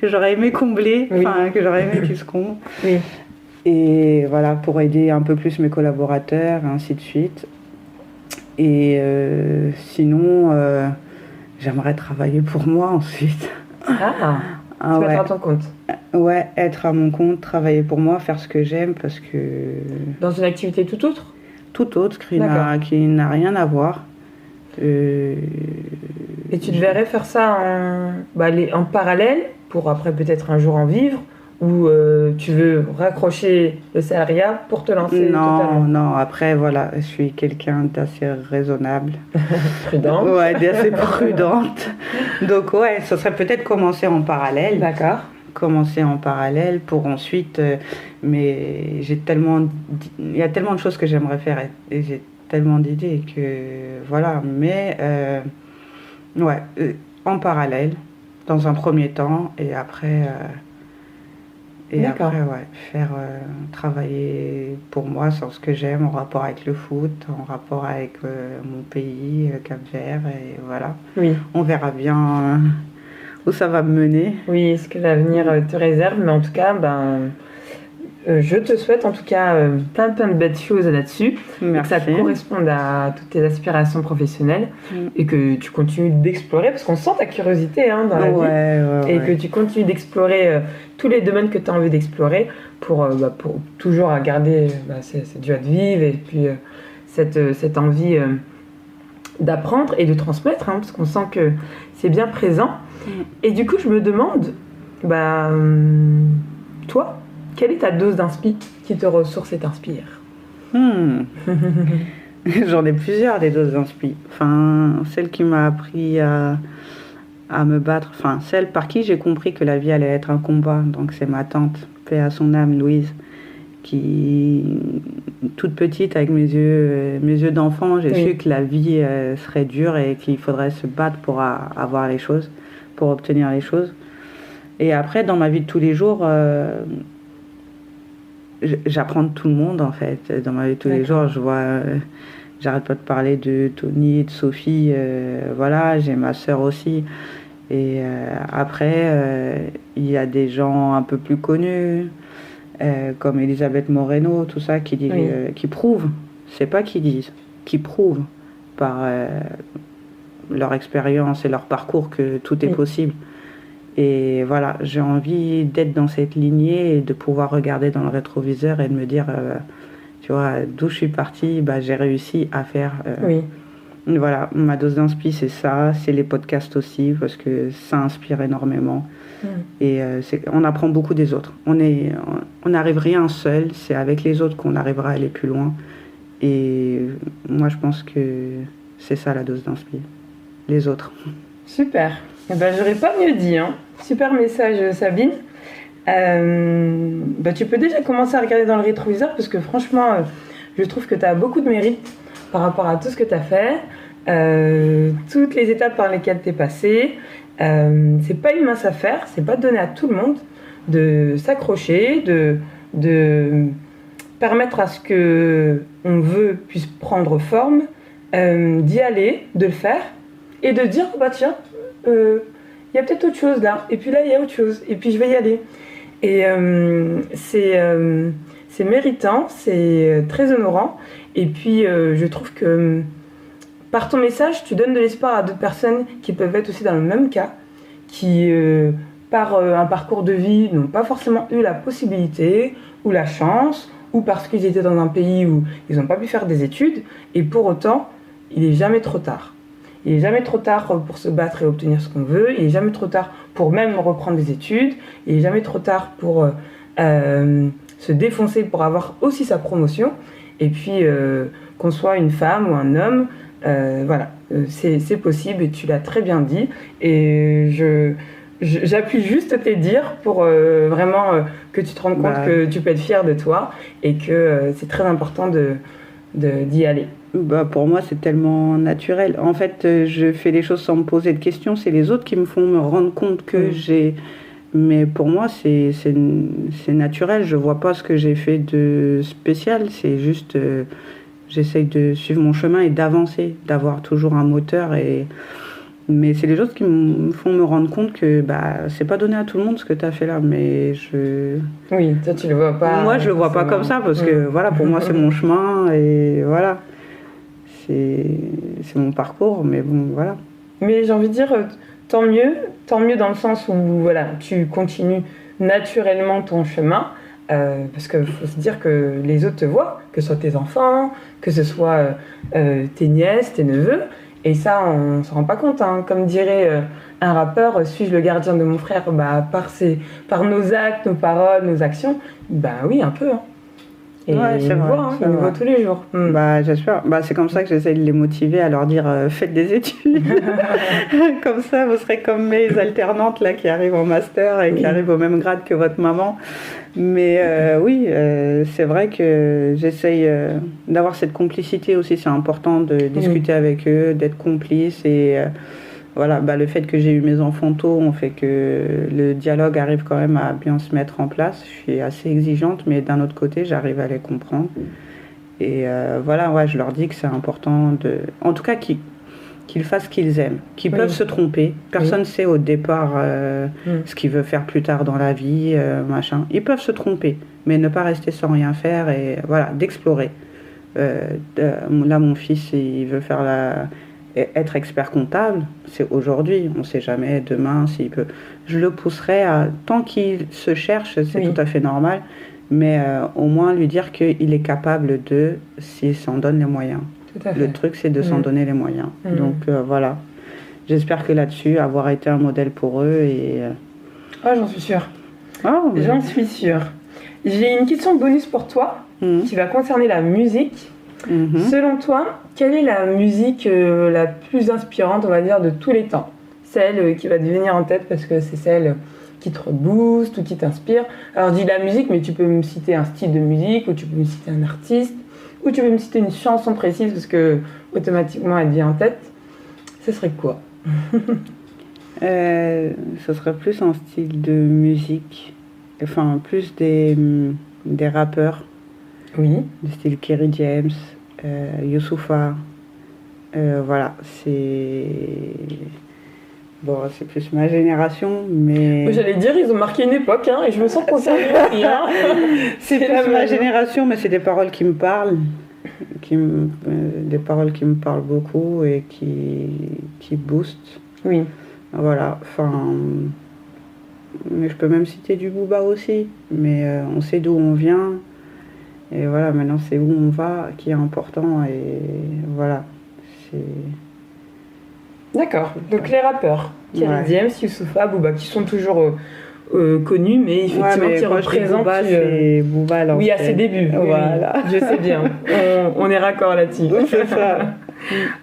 j'aurais aimé combler, que j'aurais aimé qu'ils se comblent. Et voilà, pour aider un peu plus mes collaborateurs, et ainsi de suite. Et sinon, j'aimerais travailler pour moi ensuite. Tu vas être à ton compte. Ouais, être à mon compte, travailler pour moi, faire ce que j'aime, parce que... Dans une activité tout autre ? Tout autre, qui n'a rien à voir. Et tu te verrais faire ça en parallèle, pour après peut-être un jour en vivre, ou tu veux raccrocher le salariat pour te lancer totalement ? Non, après voilà, je suis quelqu'un d'assez raisonnable. Prudente. Ouais, d'assez prudente. Donc ouais, ça serait peut-être commencer en parallèle. D'accord. Commencer en parallèle pour ensuite... mais il y a tellement de choses que j'aimerais faire et j'ai tellement d'idées que... Voilà, mais... en parallèle, dans un premier temps, et après... faire travailler pour moi sur ce que j'aime en rapport avec le foot, en rapport avec mon pays, Cap-Vert, et voilà. Oui. On verra bien où ça va me mener. Oui, ce que l'avenir te réserve, mais en tout cas, je te souhaite en tout cas plein de belles choses là-dessus. Merci. Que ça corresponde à toutes tes aspirations professionnelles et que tu continues d'explorer, parce qu'on sent ta curiosité dans la vie. Et que tu continues d'explorer tous les domaines que tu as envie d'explorer pour toujours garder cette joie de vivre et puis cette envie d'apprendre et de transmettre, parce qu'on sent que c'est bien présent. Et du coup, je me demande, toi, quelle est ta dose d'inspi qui te ressource et t'inspire? J'en ai plusieurs des doses d'inspi. Enfin, celle qui m'a appris à me battre, enfin celle par qui j'ai compris que la vie allait être un combat. Donc c'est ma tante, paix à son âme, Louise, qui, toute petite, avec mes yeux d'enfant, j'ai su que la vie serait dure et qu'il faudrait se battre pour avoir les choses, pour obtenir les choses. Et après, dans ma vie de tous les jours, j'apprends de tout le monde en fait. Dans ma vie de tous les jours, je vois, j'arrête pas de parler de Tony et de Sophie, voilà, j'ai ma sœur aussi. Et après, il y a des gens un peu plus connus, comme Elisabeth Moreno, tout ça, qui prouvent, c'est pas qu'ils disent, qui prouvent par leur expérience et leur parcours que tout est possible. Et voilà, j'ai envie d'être dans cette lignée et de pouvoir regarder dans le rétroviseur et de me dire, tu vois, d'où je suis partie, j'ai réussi à faire. Voilà, ma dose d'inspi, c'est ça, c'est les podcasts aussi, parce que ça inspire énormément. Et on apprend beaucoup des autres. On n'arrive rien seul, c'est avec les autres qu'on arrivera à aller plus loin. Et moi, je pense que c'est ça la dose d'inspi, les autres. Super. J'aurais pas mieux dit. Super message, Sabine. Tu peux déjà commencer à regarder dans le rétroviseur parce que franchement, je trouve que tu as beaucoup de mérite par rapport à tout ce que tu as fait, toutes les étapes par lesquelles tu es passé. C'est pas une mince affaire, c'est pas donné à tout le monde de s'accrocher, de permettre à ce que on veut puisse prendre forme, d'y aller, de le faire et de dire tiens, il y a peut-être autre chose là, et puis là il y a autre chose, et puis je vais y aller. Et c'est méritant, c'est très honorant, et puis je trouve que par ton message, tu donnes de l'espoir à d'autres personnes qui peuvent être aussi dans le même cas, qui par un parcours de vie n'ont pas forcément eu la possibilité ou la chance, ou parce qu'ils étaient dans un pays où ils n'ont pas pu faire des études, et pour autant, il n'est jamais trop tard. Il n'est jamais trop tard pour se battre et obtenir ce qu'on veut. Il n'est jamais trop tard pour même reprendre des études. Il n'est jamais trop tard pour se défoncer pour avoir aussi sa promotion. Et puis, qu'on soit une femme ou un homme, voilà, c'est possible et tu l'as très bien dit. Et j'appuie juste tes dires pour vraiment que tu te rendes compte que tu peux être fière de toi et que c'est très important d'y aller. Pour moi, c'est tellement naturel. En fait, je fais les choses sans me poser de questions. C'est les autres qui me font me rendre compte que j'ai... Mais pour moi, c'est naturel. Je vois pas ce que j'ai fait de spécial. C'est juste... j'essaye de suivre mon chemin et d'avancer, d'avoir toujours un moteur. Mais c'est les autres qui me font me rendre compte que c'est pas donné à tout le monde ce que tu as fait là. Mais Oui, toi, tu le vois pas. Moi, je le vois pas comme ça parce que voilà, pour moi, c'est mon chemin et voilà. C'est mon parcours, mais bon, voilà. Mais j'ai envie de dire, tant mieux dans le sens où voilà, tu continues naturellement ton chemin, parce qu'il faut se dire que les autres te voient, que ce soit tes enfants, que ce soit tes nièces, tes neveux, et ça, on ne se rend pas compte. Comme dirait un rappeur, suis-je le gardien de mon frère par nos actes, nos paroles, nos actions? Oui, un peu. Et c'est vrai, ils nous voient tous les jours. J'espère. C'est comme ça que j'essaie de les motiver à leur dire faites des études. Comme ça, vous serez comme mes alternantes là qui arrivent en master et qui arrivent au même grade que votre maman. Mais c'est vrai que j'essaye d'avoir cette complicité aussi. C'est important de discuter avec eux, d'être complice et voilà, le fait que j'ai eu mes enfants tôt, on fait que le dialogue arrive quand même à bien se mettre en place. Je suis assez exigeante, mais d'un autre côté, j'arrive à les comprendre. Et voilà, je leur dis que c'est important en tout cas, qu'ils fassent ce qu'ils aiment, qu'ils peuvent se tromper. Personne ne sait au départ ce qu'il veut faire plus tard dans la vie, machin. Ils peuvent se tromper, mais ne pas rester sans rien faire et voilà, d'explorer. Là, mon fils, il veut être expert comptable. C'est aujourd'hui, on ne sait jamais demain s'il peut. Je le pousserai tant qu'il se cherche, c'est tout à fait normal, mais au moins lui dire qu'il est capable s'il s'en donne les moyens. Le truc, c'est de s'en donner les moyens. Donc voilà. J'espère que là-dessus, avoir été un modèle pour eux et. J'en suis sûre. J'en suis sûre. J'ai une question bonus pour toi qui va concerner la musique. Selon toi, quelle est la musique la plus inspirante, on va dire, de tous les temps? Celle qui va te venir en tête parce que c'est celle qui te rebooste ou qui t'inspire. Alors, je dis la musique, mais tu peux me citer un style de musique ou tu peux me citer un artiste. Ou tu veux me citer une chanson précise parce que automatiquement elle te vient en tête. Ce serait quoi? Ce serait plus un style de musique. Enfin, plus des rappeurs. Oui. Du style Kerry James, Youssoupha. Voilà, c'est... Bon, c'est plus ma génération, mais... J'allais dire, ils ont marqué une époque, et je me sens concernée. C'est plus ma génération, mais c'est des paroles qui me parlent, des paroles qui me parlent beaucoup et qui boostent. Oui. Voilà, enfin... Mais je peux même citer du Booba aussi, mais on sait d'où on vient, et voilà, maintenant c'est où on va qui est important, et voilà, c'est... D'accord, donc les rappeurs, Kerry James, Youssoupha, Booba, qui sont toujours connus, mais effectivement qui représentent... Booba, c'est Booba, oui, à ses débuts, voilà. Oui, je sais bien, on est raccord là-dessus. C'est ça.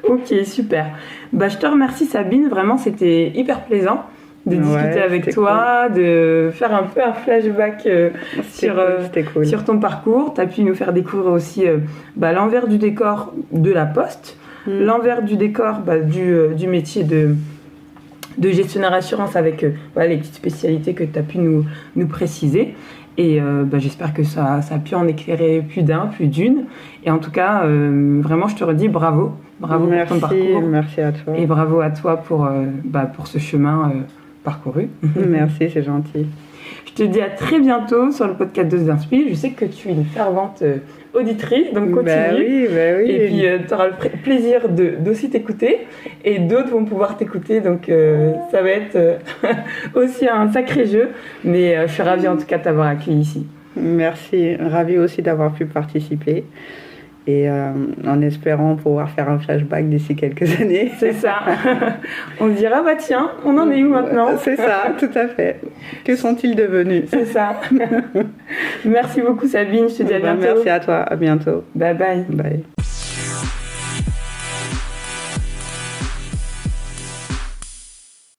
Ok, super. Je te remercie Sabine, vraiment c'était hyper plaisant de discuter avec toi, cool. De faire un peu un flashback sur ton parcours. Tu as pu nous faire découvrir aussi l'envers du décor de la Poste, l'envers du décor du métier de gestionnaire assurance avec les petites spécialités que tu as pu nous préciser. Et j'espère que ça a pu en éclairer plus d'un, plus d'une. Et en tout cas, vraiment, je te redis bravo. Bravo pour ton parcours. Merci à toi. Et bravo à toi pour ce chemin parcouru. Merci, c'est gentil. Je te dis à très bientôt sur le podcast Dose d'Inspi. Je sais que tu es une fervente auditrice, donc continue. Oui. Et puis tu auras le plaisir d'aussi t'écouter. Et d'autres vont pouvoir t'écouter. Donc ça va être aussi un sacré jeu. Mais je suis ravie en tout cas de t'avoir accueilli ici. Merci. Ravie aussi d'avoir pu participer. Et en espérant pouvoir faire un flashback d'ici quelques années. C'est ça. On se dira, tiens, on en est où maintenant? C'est ça, tout à fait. Que sont-ils devenus? C'est ça. Merci beaucoup Sabine, je te dis à bientôt. Merci à toi, à bientôt. Bye bye. Bye.